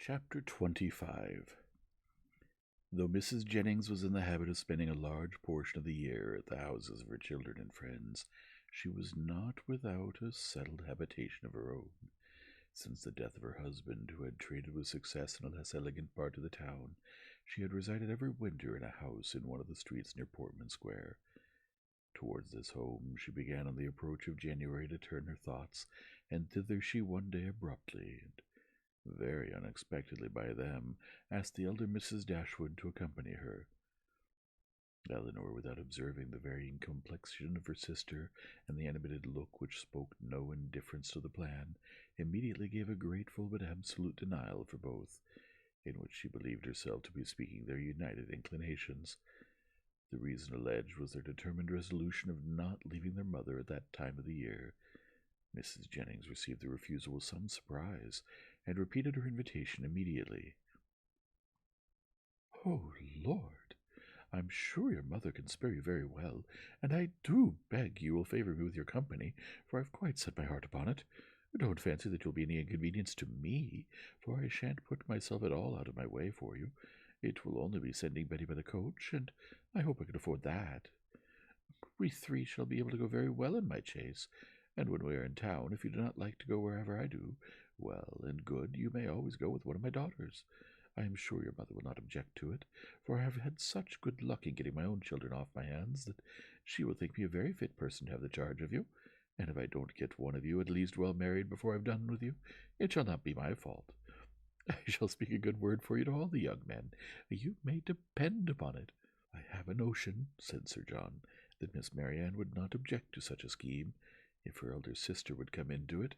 Chapter 25. Though Mrs. Jennings was in the habit of spending a large portion of the year at the houses of her children and friends, she was not without a settled habitation of her own. Since the death of her husband, who had traded with success in a less elegant part of the town, she had resided every winter in a house in one of the streets near Portman Square. Towards this home she began on the approach of January to turn her thoughts, and thither she one day abruptly, and very unexpectedly by them, asked the elder Mrs. Dashwood to accompany her. Elinor, without observing the varying complexion of her sister and the animated look which spoke no indifference to the plan, immediately gave a grateful but absolute denial for both, in which she believed herself to be speaking their united inclinations. The reason alleged was their determined resolution of not leaving their mother at that time of the year. Mrs. Jennings received the refusal with some surprise, and repeated her invitation immediately. "Oh, Lord! I'm sure your mother can spare you very well, and I do beg you will favour me with your company, for I've quite set my heart upon it. Don't fancy that you'll be any inconvenience to me, for I shan't put myself at all out of my way for you. It will only be sending Betty by the coach, and I hope I can afford that. We three shall be able to go very well in my chaise, and when we are in town, if you do not like to go wherever I do, well and good, you may always go with one of my daughters. I am sure your mother will not object to it, for I have had such good luck in getting my own children off my hands that she will think me a very fit person to have the charge of you, and if I don't get one of you at least well married before I've done with you, it shall not be my fault. I shall speak a good word for you to all the young men. You may depend upon it." "I have a notion," said Sir John, "that Miss Marianne would not object to such a scheme, if her elder sister would come into it.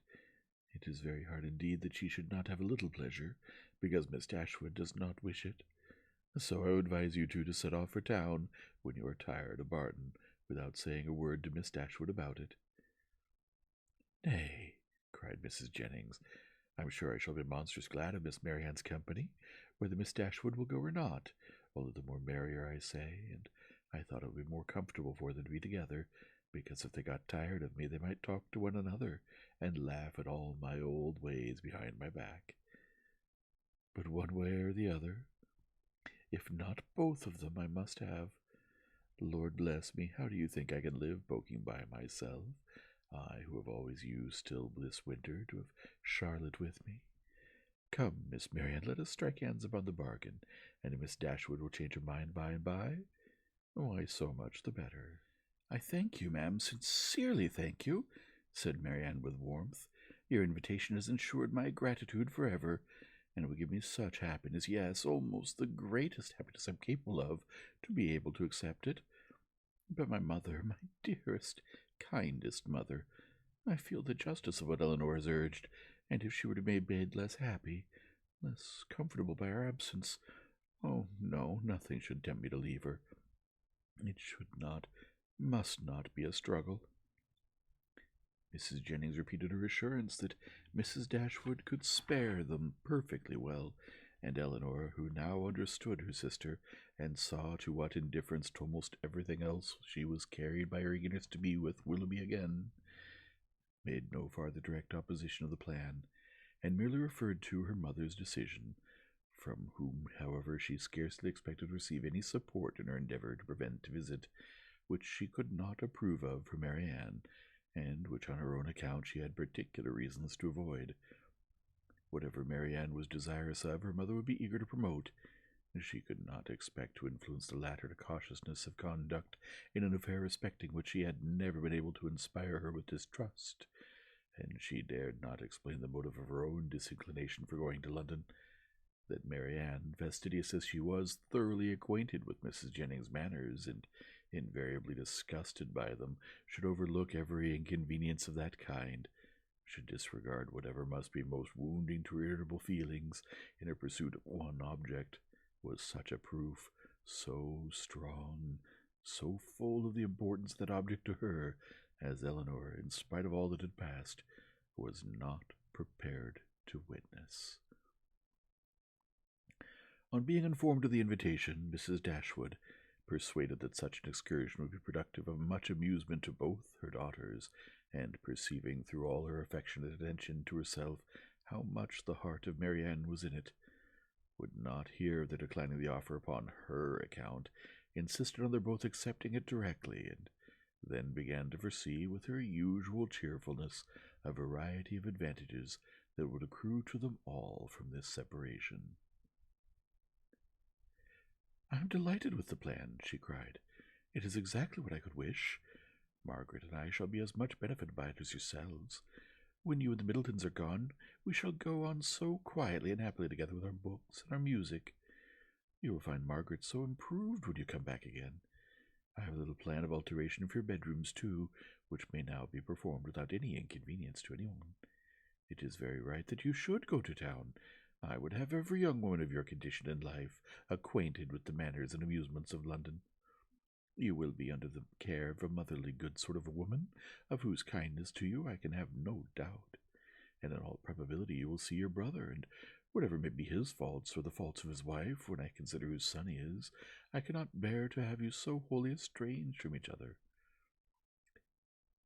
It is very hard indeed that she should not have a little pleasure, because Miss Dashwood does not wish it. So I would advise you two to set off for town when you are tired of Barton, without saying a word to Miss Dashwood about it." "Nay," cried Mrs. Jennings, "I'm sure I shall be monstrous glad of Miss Marianne's company, whether Miss Dashwood will go or not, only the more merrier, I say, and I thought it would be more comfortable for them to be together, because if they got tired of me they might talk to one another, and laugh at all my old ways behind my back. But one way or the other, if not both of them, I must have. Lord bless me, how do you think I can live poking by myself, I who have always used till this winter to have Charlotte with me? Come, Miss Marianne, let us strike hands upon the bargain, and if Miss Dashwood will change her mind by and by, why, so much the better." "I thank you, ma'am, sincerely thank you," said Marianne with warmth. "Your invitation has ensured my gratitude forever, and it will give me such happiness, yes, almost the greatest happiness I'm capable of, to be able to accept it. But my mother, my dearest, kindest mother, I feel the justice of what Elinor has urged, and if she were to be made less happy, less comfortable by our absence, oh, no, nothing should tempt me to leave her. It should not, must not be a struggle." Mrs. Jennings repeated her assurance that Mrs. Dashwood could spare them perfectly well, and Elinor, who now understood her sister, and saw to what indifference to almost everything else she was carried by her eagerness to be with Willoughby again, made no farther direct opposition of the plan, and merely referred to her mother's decision, from whom, however, she scarcely expected to receive any support in her endeavour to prevent a visit which she could not approve of from Marianne, and which on her own account she had particular reasons to avoid. Whatever Marianne was desirous of, her mother would be eager to promote. She could not expect to influence the latter to cautiousness of conduct in an affair respecting which she had never been able to inspire her with distrust, and she dared not explain the motive of her own disinclination for going to London. That Marianne, fastidious as she was, thoroughly acquainted with Mrs. Jennings' manners, and invariably disgusted by them, should overlook every inconvenience of that kind, should disregard whatever must be most wounding to her irritable feelings in her pursuit of one object, was such a proof, so strong, so full of the importance of that object to her, as Elinor, in spite of all that had passed, was not prepared to witness. On being informed of the invitation, Mrs. Dashwood, persuaded that such an excursion would be productive of much amusement to both her daughters, and perceiving through all her affectionate attention to herself how much the heart of Marianne was in it, would not hear of their declining the offer upon her account, insisted on their both accepting it directly, and then began to foresee, with her usual cheerfulness, a variety of advantages that would accrue to them all from this separation. "I am delighted with the plan," she cried. "It is exactly what I could wish. Margaret and I shall be as much benefited by it as yourselves. When you and the Middletons are gone, we shall go on so quietly and happily together with our books and our music. You will find Margaret so improved when you come back again. I have a little plan of alteration for your bedrooms, too, which may now be performed without any inconvenience to anyone. It is very right that you should go to town. I would have every young woman of your condition in life acquainted with the manners and amusements of London. You will be under the care of a motherly good sort of a woman, of whose kindness to you I can have no doubt, and in all probability you will see your brother, and whatever may be his faults or the faults of his wife, when I consider whose son he is, I cannot bear to have you so wholly estranged from each other.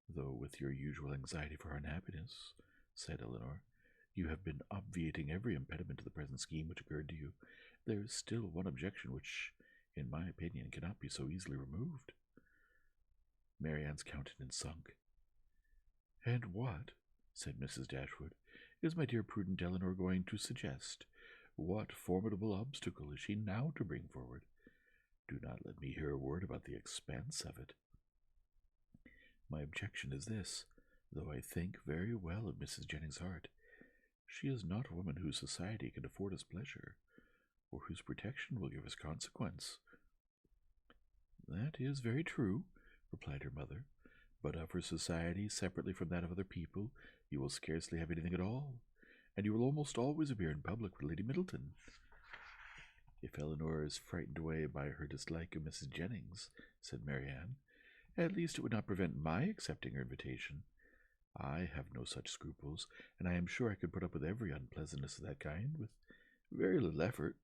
Though with your usual anxiety for our unhappiness," said Eleanor, "you have been obviating every impediment to the present scheme which occurred to you, there is still one objection which, in my opinion, cannot be so easily removed." Marianne's countenance sunk. "And what," said Mrs. Dashwood, "is my dear prudent Eleanor going to suggest? What formidable obstacle is she now to bring forward? Do not let me hear a word about the expense of it. My objection is this, though I think very well of Mrs. Jennings' heart. She is not a woman whose society can afford us pleasure, or whose protection will give us consequence." "That is very true," replied her mother, "but of her society, separately from that of other people, you will scarcely have anything at all, and you will almost always appear in public with Lady Middleton. If Eleanor is frightened away by her dislike of Mrs. Jennings," said Marianne, "at least it would not prevent my accepting her invitation. I have no such scruples, and I am sure I could put up with every unpleasantness of that kind with very little effort."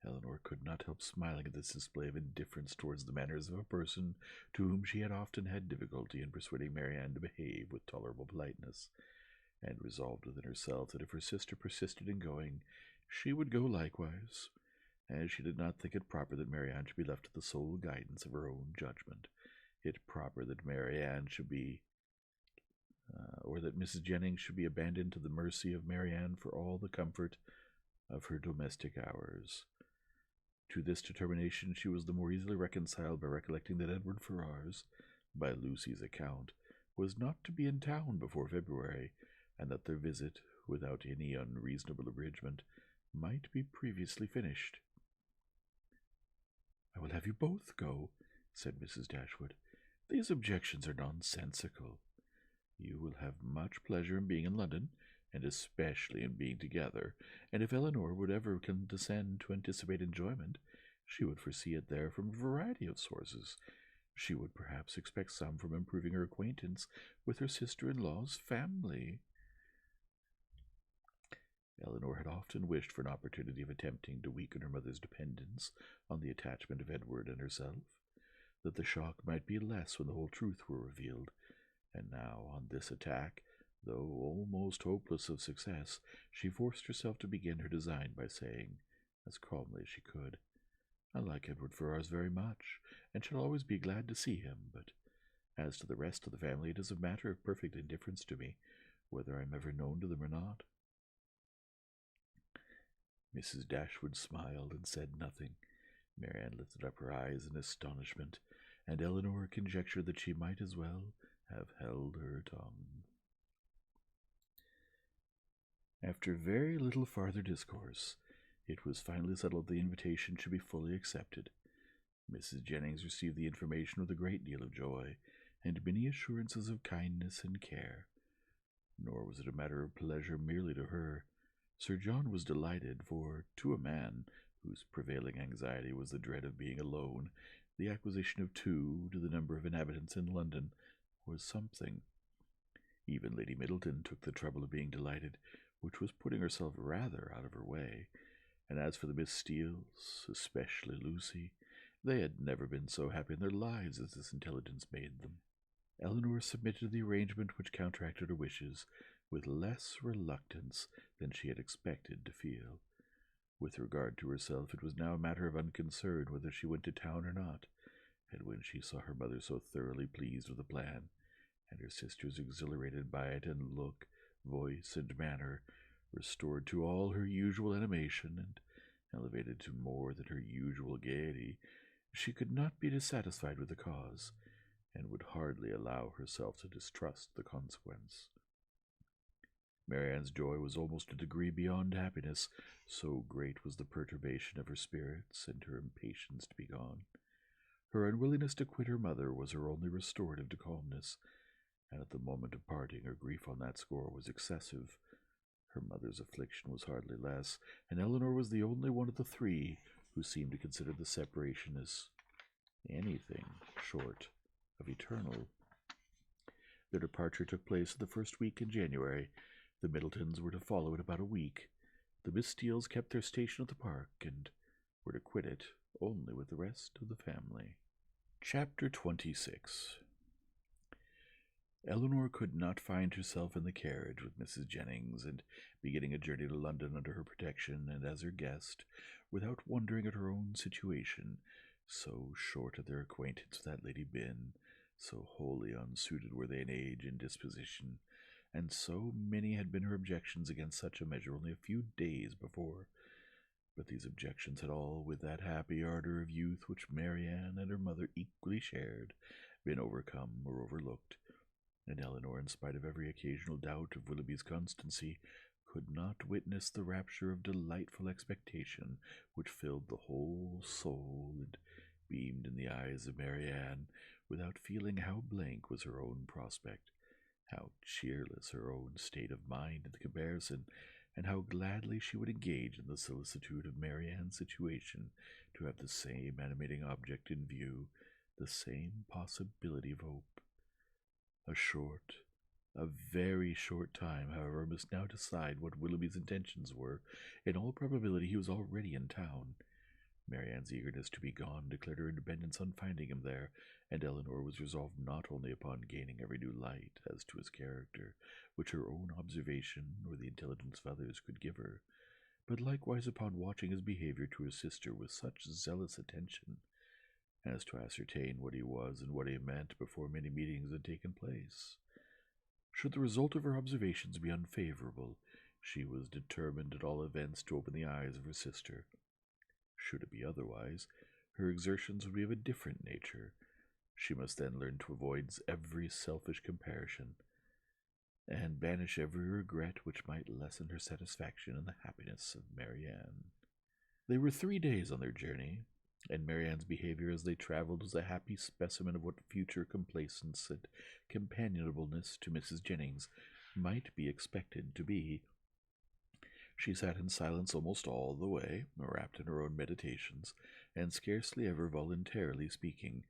Eleanor could not help smiling at this display of indifference towards the manners of a person to whom she had often had difficulty in persuading Marianne to behave with tolerable politeness, and resolved within herself that if her sister persisted in going, she would go likewise, as she did not think it proper that Marianne should be left to the sole guidance of her own judgment. It proper that Marianne should be, or that Mrs. Jennings should be abandoned to the mercy of Marianne for all the comfort of her domestic hours. To this determination she was the more easily reconciled by recollecting that Edward Ferrars, by Lucy's account, was not to be in town before February, and that their visit, without any unreasonable abridgment, might be previously finished. "I will have you both go," said Mrs. Dashwood. "These objections are nonsensical. You will have much pleasure in being in London, and especially in being together, and if Eleanor would ever condescend to anticipate enjoyment, she would foresee it there from a variety of sources. She would perhaps expect some from improving her acquaintance with her sister-in-law's family." Eleanor had often wished for an opportunity of attempting to weaken her mother's dependence on the attachment of Edward and herself, that the shock might be less when the whole truth were revealed, and now, on this attack, though almost hopeless of success, she forced herself to begin her design by saying, as calmly as she could, "I like Edward Ferrars very much, and shall always be glad to see him, but as to the rest of the family, it is a matter of perfect indifference to me, whether I am ever known to them or not." Mrs. Dashwood smiled and said nothing. Marianne lifted up her eyes in astonishment, and Eleanor conjectured that she might as well have held her tongue. After very little farther discourse, it was finally settled the invitation should be fully accepted. Mrs. Jennings received the information with a great deal of joy, and many assurances of kindness and care. Nor was it a matter of pleasure merely to her. Sir John was delighted, for, to a man whose prevailing anxiety was the dread of being alone, the acquisition of 2 to the number of inhabitants in London was something. Even Lady Middleton took the trouble of being delighted, which was putting herself rather out of her way, and as for the Miss Steeles, especially Lucy, they had never been so happy in their lives as this intelligence made them. Eleanor submitted to the arrangement which counteracted her wishes, with less reluctance than she had expected to feel. With regard to herself, it was now a matter of unconcern whether she went to town or not, and when she saw her mother so thoroughly pleased with the plan, and her sisters exhilarated by it in look, voice, and manner, restored to all her usual animation, and elevated to more than her usual gaiety, she could not be dissatisfied with the cause, and would hardly allow herself to distrust the consequence. Marianne's joy was almost a degree beyond happiness, so great was the perturbation of her spirits and her impatience to be gone. Her unwillingness to quit her mother was her only restorative to calmness, and at the moment of parting her grief on that score was excessive. Her mother's affliction was hardly less, and Eleanor was the only one of the three who seemed to consider the separation as anything short of eternal. Their departure took place in the first week in January. The Middletons were to follow in about a week. The Miss Steeles kept their station at the park, and were to quit it only with the rest of the family. Chapter 26. Eleanor could not find herself in the carriage with Mrs. Jennings, and beginning a journey to London under her protection and as her guest, without wondering at her own situation. So short had their acquaintance with that lady been, so wholly unsuited were they in age and disposition, and so many had been her objections against such a measure only a few days before. But these objections had all, with that happy ardor of youth which Marianne and her mother equally shared, been overcome or overlooked, and Eleanor, in spite of every occasional doubt of Willoughby's constancy, could not witness the rapture of delightful expectation which filled the whole soul and beamed in the eyes of Marianne, without feeling how blank was her own prospect, how cheerless her own state of mind in the comparison, and how gladly she would engage in the solicitude of Marianne's situation to have the same animating object in view, the same possibility of hope. A very short time, however, must now decide what Willoughby's intentions were. In all probability he was already in town. Marianne's eagerness to be gone declared her independence on finding him there, and Eleanor was resolved not only upon gaining every new light as to his character, which her own observation or the intelligence of others could give her, but likewise upon watching his behavior to his sister with such zealous attention as to ascertain what he was and what he meant before many meetings had taken place. Should the result of her observations be unfavorable, she was determined at all events to open the eyes of her sister. Should it be otherwise, her exertions would be of a different nature. She must then learn to avoid every selfish comparison, and banish every regret which might lessen her satisfaction in the happiness of Marianne. They were 3 days on their journey, and Marianne's behavior as they travelled was a happy specimen of what future complaisance and companionableness to Mrs. Jennings might be expected to be. She sat in silence almost all the way, wrapped in her own meditations, and scarcely ever voluntarily speaking,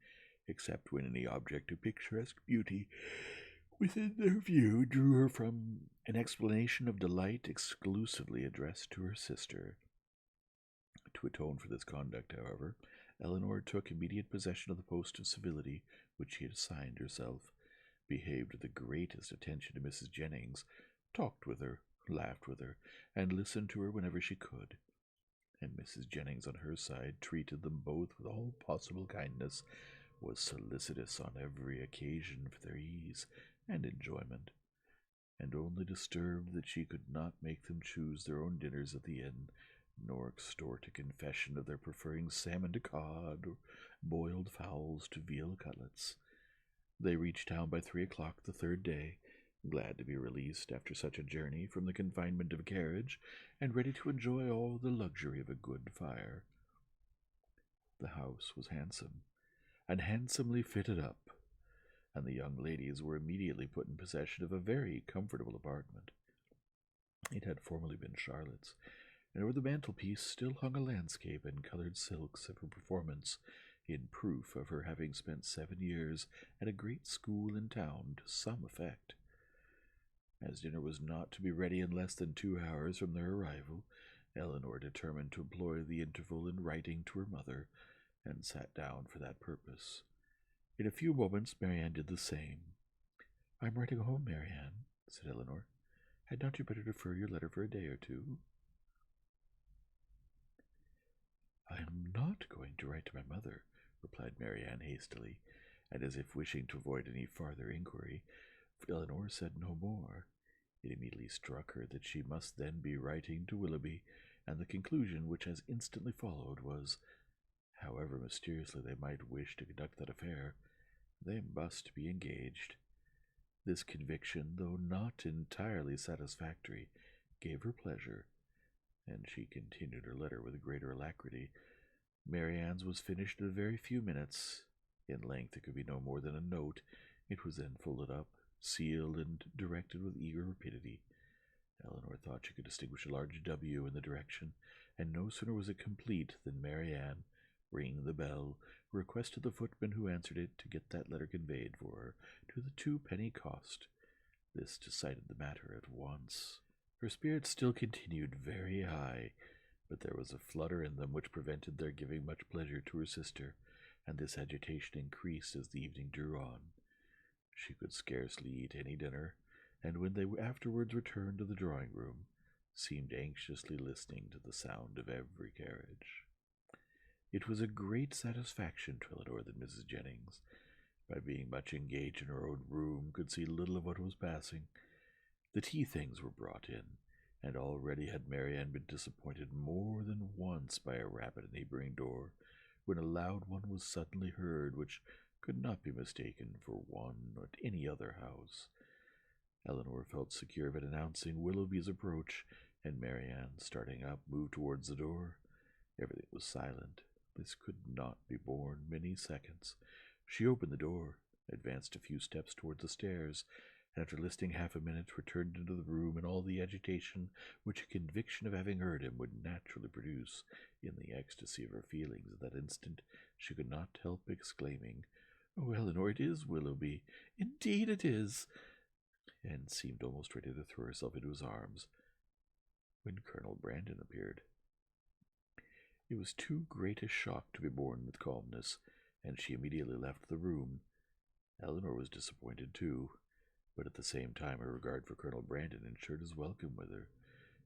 except when any object of picturesque beauty within their view drew her from an explanation of delight exclusively addressed to her sister. To atone for this conduct, however, Eleanor took immediate possession of the post of civility which she had assigned herself, behaved with the greatest attention to Mrs. Jennings, talked with her, laughed with her, and listened to her whenever she could. And Mrs. Jennings, on her side, treated them both with all possible kindness, was solicitous on every occasion for their ease and enjoyment, and only disturbed that she could not make them choose their own dinners at the inn, nor extort a confession of their preferring salmon to cod, or boiled fowls to veal cutlets. They reached town by 3 o'clock the third day, glad to be released after such a journey from the confinement of a carriage, and ready to enjoy all the luxury of a good fire. The house was handsome, and handsomely fitted up, and the young ladies were immediately put in possession of a very comfortable apartment. It had formerly been Charlotte's, and over the mantelpiece still hung a landscape in colored silks of her performance, in proof of her having spent 7 years at a great school in town to some effect. As dinner was not to be ready in less than 2 hours from their arrival, Eleanor determined to employ the interval in writing to her mother, and sat down for that purpose. In a few moments Marianne did the same. "I am writing home, Marianne," said Eleanor. Had not you better defer your letter for a day or two? I am not going to write to my mother, replied Marianne hastily, and as if wishing to avoid any farther inquiry, Eleanor said no more. It immediately struck her that she must then be writing to Willoughby, and the conclusion which has instantly followed was, however mysteriously they might wish to conduct that affair, they must be engaged. This conviction, though not entirely satisfactory, gave her pleasure, and she continued her letter with greater alacrity. Marianne's was finished in a very few minutes. In length it could be no more than a note. It was then folded up, sealed, and directed with eager rapidity. Eleanor thought she could distinguish a large W in the direction, and no sooner was it complete than Marianne, ringing the bell, requested the footman who answered it to get that letter conveyed for her to the 2-penny cost. This decided the matter at once. Her spirits still continued very high, but there was a flutter in them which prevented their giving much pleasure to her sister, and this agitation increased as the evening drew on. She could scarcely eat any dinner, and when they afterwards returned to the drawing-room, seemed anxiously listening to the sound of every carriage. It was a great satisfaction to Eleanor that Mrs. Jennings, by being much engaged in her own room, could see little of what was passing. The tea-things were brought in, and already had Marianne been disappointed more than once by a rap at a neighboring door, when a loud one was suddenly heard, which could not be mistaken for one at any other house. Eleanor felt secure of it announcing Willoughby's approach, and Marianne, starting up, moved towards the door. Everything was silent. This could not be borne many seconds. She opened the door, advanced a few steps towards the stairs, and after listening half a minute, returned into the room in all the agitation which a conviction of having heard him would naturally produce. In the ecstasy of her feelings at that instant, she could not help exclaiming, "Oh, Eleanor, it is Willoughby! Indeed it is!" and seemed almost ready to throw herself into his arms, when Colonel Brandon appeared. It was too great a shock to be borne with calmness, and she immediately left the room. Eleanor was disappointed too, but at the same time her regard for Colonel Brandon ensured his welcome with her,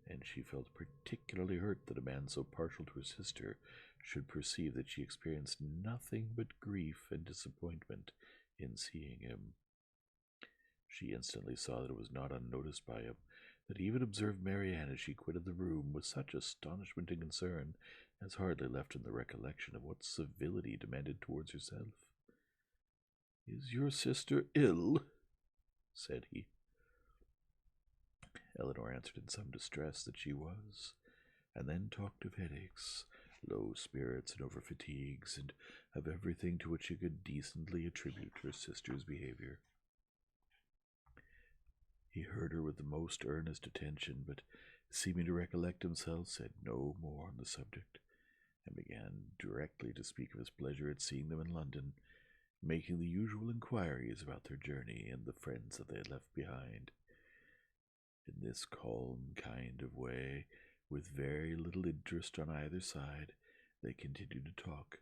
and she felt particularly hurt that a man so partial to her sister should perceive that she experienced nothing but grief and disappointment in seeing him. She instantly saw that it was not unnoticed by him, that he even observed Marianne as she quitted the room with such astonishment and concern as hardly left him the recollection of what civility demanded towards herself. "Is your sister ill?" said he. Eleanor answered in some distress that she was, and then talked of headaches, low spirits, and over-fatigues, and of everything to which she could decently attribute her sister's behavior. He heard her with the most earnest attention, but, seeming to recollect himself, said no more on the subject, and began directly to speak of his pleasure at seeing them in London, making the usual inquiries about their journey and the friends that they had left behind. In this calm kind of way, with very little interest on either side, they continued to talk,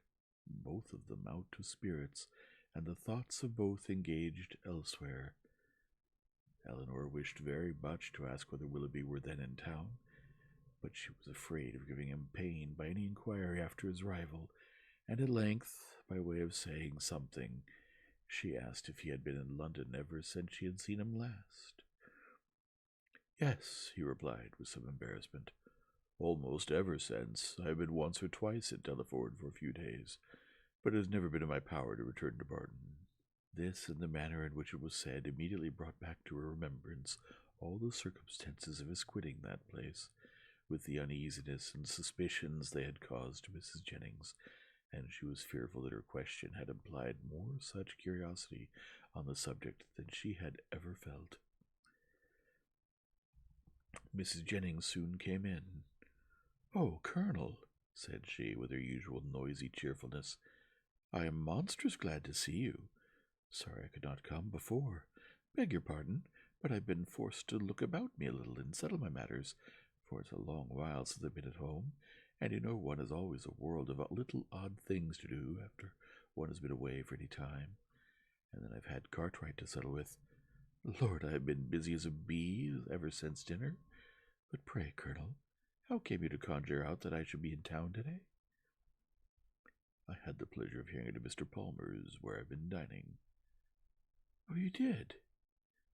both of them out of spirits, and the thoughts of both engaged elsewhere. Eleanor wished very much to ask whether Willoughby were then in town, but she was afraid of giving him pain by any inquiry after his arrival, and at length, by way of saying something, she asked if he had been in London ever since she had seen him last. "Yes," he replied, with some embarrassment. "Almost ever since. I have been once or twice at Delaford for a few days, but it has never been in my power to return to Barton." This, and the manner in which it was said, immediately brought back to her remembrance all the circumstances of his quitting that place, with the uneasiness and suspicions they had caused to Mrs. Jennings, and she was fearful that her question had implied more such curiosity on the subject than she had ever felt. Mrs. Jennings soon came in. "Oh, Colonel," said she, with her usual noisy cheerfulness, "I am monstrous glad to see you. Sorry I could not come before. Beg your pardon, but I've been forced to look about me a little and settle my matters, for it's a long while since I've been at home, and you know one has always a world of little odd things to do after one has been away for any time. And then I've had Cartwright to settle with. Lord, I have been busy as a bee ever since dinner. But pray, Colonel, how came you to conjure out that I should be in town today? I had the pleasure of hearing it at Mr. Palmer's, where I've been dining. Oh, you did?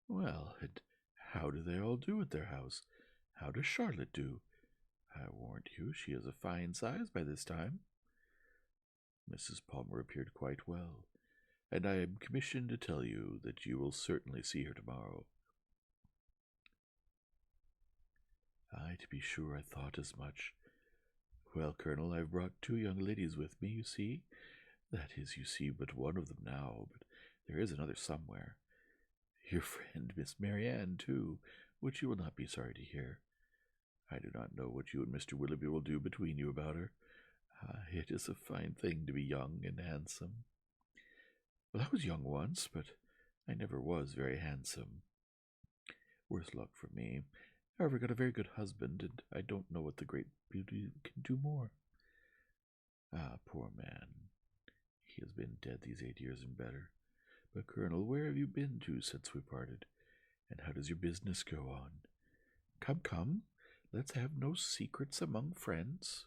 Well, and how do they all do at their house? How does Charlotte do? I warrant you she is a fine size by this time. Mrs. Palmer appeared quite well, and I am commissioned to tell you that you will certainly see her tomorrow. Aye, to be sure, I thought as much. Well, Colonel, I've brought 2 young ladies with me, you see. That is, you see but one of them now, but there is another somewhere. Your friend, Miss Marianne, too, which you will not be sorry to hear. I do not know what you and Mr. Willoughby will do between you about her. It is a fine thing to be young and handsome. Well, I was young once, but I never was very handsome. Worse luck for me. However, I got a very good husband, and I don't know what the great beauty can do more. Ah, poor man. He has been dead these 8 years and better. But, Colonel, where have you been to since we parted? And how does your business go on? Come, come, let's have no secrets among friends.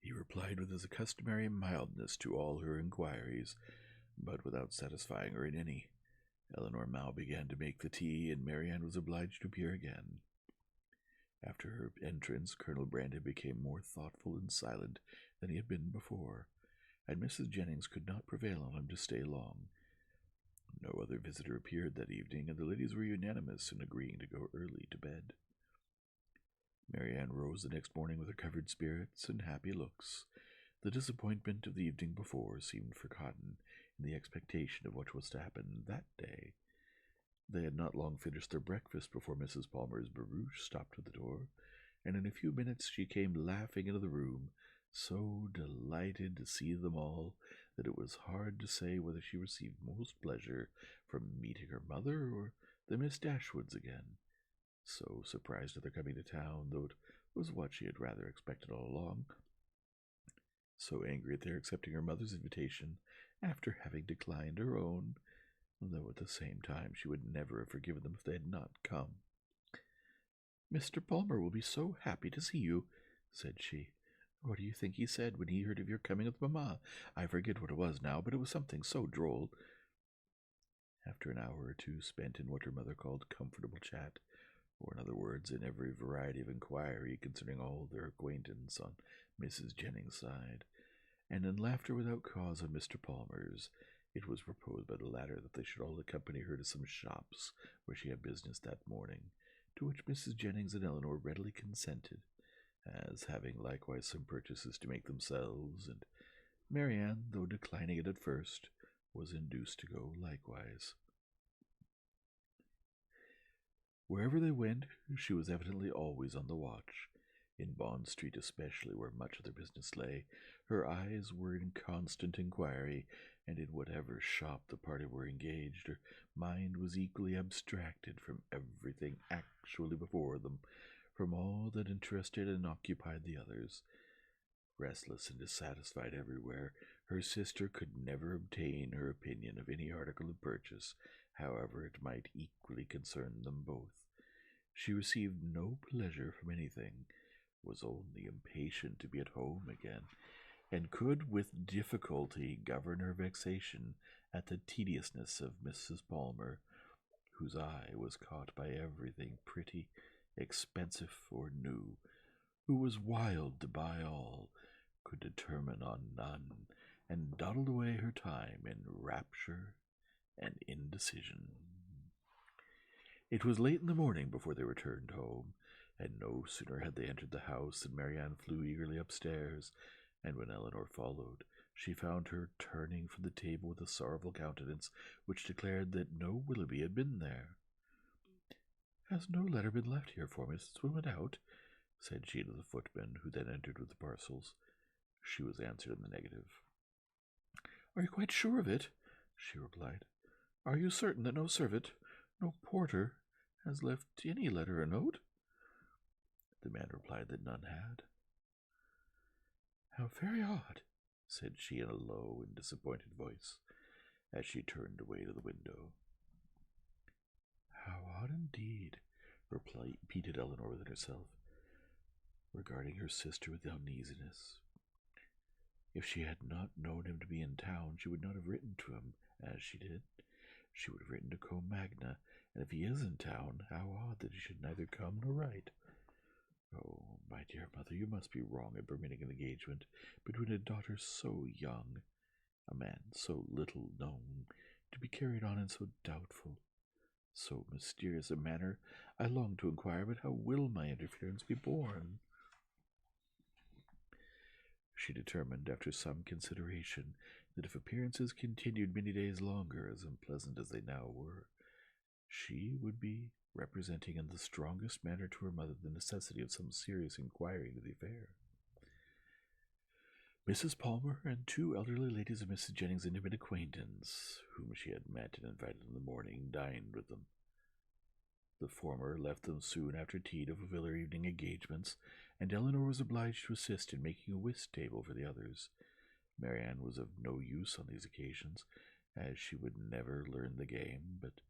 He replied with his customary mildness to all her inquiries, but without satisfying her in any. Eleanor Mao began to make the tea, and Marianne was obliged to appear again. After her entrance, Colonel Brandon became more thoughtful and silent than he had been before, and Mrs. Jennings could not prevail on him to stay long. No other visitor appeared that evening, and the ladies were unanimous in agreeing to go early to bed. Marianne rose the next morning with recovered spirits and happy looks. The disappointment of the evening before seemed forgotten in the expectation of what was to happen that day. They had not long finished their breakfast before Mrs. Palmer's barouche stopped at the door, and in a few minutes she came laughing into the room, so delighted to see them all that it was hard to say whether she received most pleasure from meeting her mother or the Miss Dashwoods again. So surprised at their coming to town, though it was what she had rather expected all along. So angry at their accepting her mother's invitation after having declined her own, though at the same time she would never have forgiven them if they had not come. "Mr. Palmer will be so happy to see you," said she. "What do you think he said when he heard of your coming with mamma? I forget what it was now, but it was something so droll." After an hour or two spent in what her mother called comfortable chat, or in other words, in every variety of inquiry concerning all their acquaintance on Mrs. Jennings' side, and in laughter without cause on Mr. Palmer's, it was proposed by the latter that they should all accompany her to some shops where she had business that morning, to which Mrs. Jennings and Eleanor readily consented, as having likewise some purchases to make themselves, and Marianne, though declining it at first, was induced to go likewise. Wherever they went, she was evidently always on the watch. In Bond Street especially, where much of their business lay, her eyes were in constant inquiry, and in whatever shop the party were engaged, her mind was equally abstracted from everything actually before them, from all that interested and occupied the others. Restless and dissatisfied everywhere, her sister could never obtain her opinion of any article of purchase, however it might equally concern them both. She received no pleasure from anything, was only impatient to be at home again, and could with difficulty govern her vexation at the tediousness of Mrs. Palmer, whose eye was caught by everything pretty, expensive, or new, who was wild to buy all, could determine on none, and dawdled away her time in rapture and indecision. It was late in the morning before they returned home, and no sooner had they entered the house than Marianne flew eagerly upstairs, and when Eleanor followed, she found her turning from the table with a sorrowful countenance, which declared that no Willoughby had been there. "Has no letter been left here for me since we went out?" said she to the footman, who then entered with the parcels. She was answered in the negative. "Are you quite sure of it?" she replied. "Are you certain that no servant, no porter, has left any letter or note?" The man replied that none had. "How very odd," said she in a low and disappointed voice. as she turned away to the window. How odd indeed, repeated Eleanor within herself, regarding her sister with uneasiness. If she had not known him to be in town, she would not have written to him as she did. She would have written to Combe Magna, and if he is in town, how odd that he should neither come nor write. Oh, my dear mother, you must be wrong in permitting an engagement between a daughter so young, a man so little known, to be carried on in so doubtful, so mysterious a manner. I long to inquire, but how will my interference be borne? She determined, after some consideration, that if appearances continued many days longer, as unpleasant as they now were, she would be representing in the strongest manner to her mother the necessity of some serious inquiry into the affair. Mrs. Palmer and two elderly ladies of Mrs. Jennings' intimate acquaintance, whom she had met and invited in the morning, dined with them. The former left them soon after tea to fulfill her evening engagements, and Eleanor was obliged to assist in making a whist table for the others. Marianne was of no use on these occasions, as she would never learn the game, but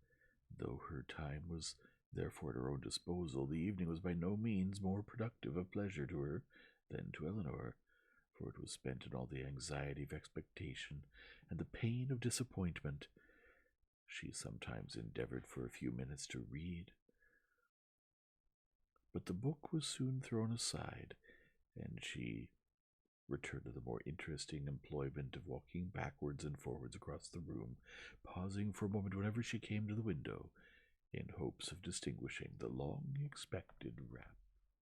though her time was therefore at her own disposal, the evening was by no means more productive of pleasure to her than to Eleanor, for it was spent in all the anxiety of expectation and the pain of disappointment. She sometimes endeavored for a few minutes to read, but the book was soon thrown aside, and she returned to the more interesting employment of walking backwards and forwards across the room, pausing for a moment whenever she came to the window, in hopes of distinguishing the long-expected rap.